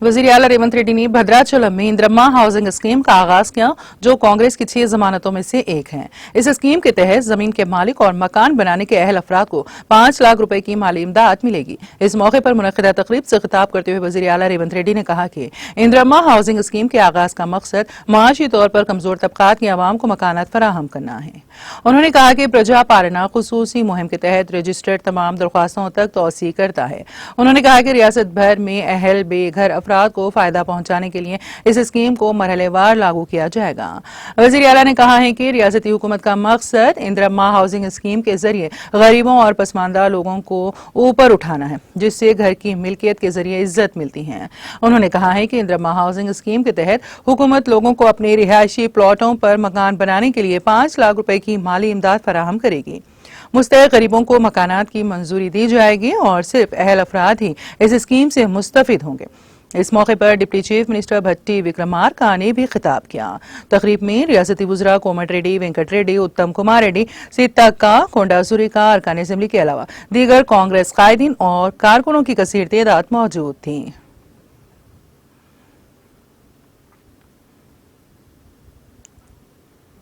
वज़ीर आला रेवंत रेड्डी ने भद्राचलम में इंद्रम्मा हाउसिंग स्कीम का आगाज किया, जो कांग्रेस की 6 जमानतों में से एक है। इस स्कीम के तहत जमीन के मालिक और मकान बनाने के अहल अफराद को 5 लाख रुपए की माली इमदाद मिलेगी। इस मौके पर मुनक्किदा तकरीब से खिताब करते हुए वज़ीर आला रेवंत रेड्डी ने कहा कि इंद्रम्मा हाउसिंग स्कीम के आगाज का मकसद माशी तौर पर कमजोर तबकात की आवाम को मकानात फराहम करना है। उन्होंने कहा कि प्रजा पालना खुसूसी मुहिम के तहत रजिस्टर्ड तमाम दरख्वास्तों तक तौसी करता है। उन्होंने कहा कि रियासत भर में अहल बेघर अफराद को फायदा पहुंचाने के लिए इस स्कीम को मरहलेवार लागू किया जाएगा। वज़ीर आला ने कहा है कि रियासती हुकूमत का मकसद इंद्रम्मा हाउसिंग स्कीम के जरिए गरीबों और पसमानदा लोगों को ऊपर उठाना है, जिससे घर की मिल्कियत के जरिए इज्जत मिलती है। उन्होंने कहा है कि इंद्रम्मा हाउसिंग स्कीम के तहत हुकूमत लोगों को अपने रिहायशी प्लॉटों पर मकान बनाने के लिए 5 लाख रुपए की माली इमदाद फराहम करेगी। मुस्तहिक गरीबों को मकानात की मंजूरी दी जाएगी और सिर्फ अहल अफराद ही इस स्कीम से मुस्तफिद होंगे। इस मौके पर डिप्टी चीफ मिनिस्टर भट्टी विक्रमार्का ने भी खिताब किया। तकरीब में रियासती वुज़रा कोमट रेड्डी, वेंकट रेड्डी, उत्तम कुमार रेड्डी, सीतक्का, कोंडा सुरिका, अरकान असेंबली के अलावा दीगर कांग्रेस कायदीन और कारकुनों की कसीर तादाद मौजूद थी।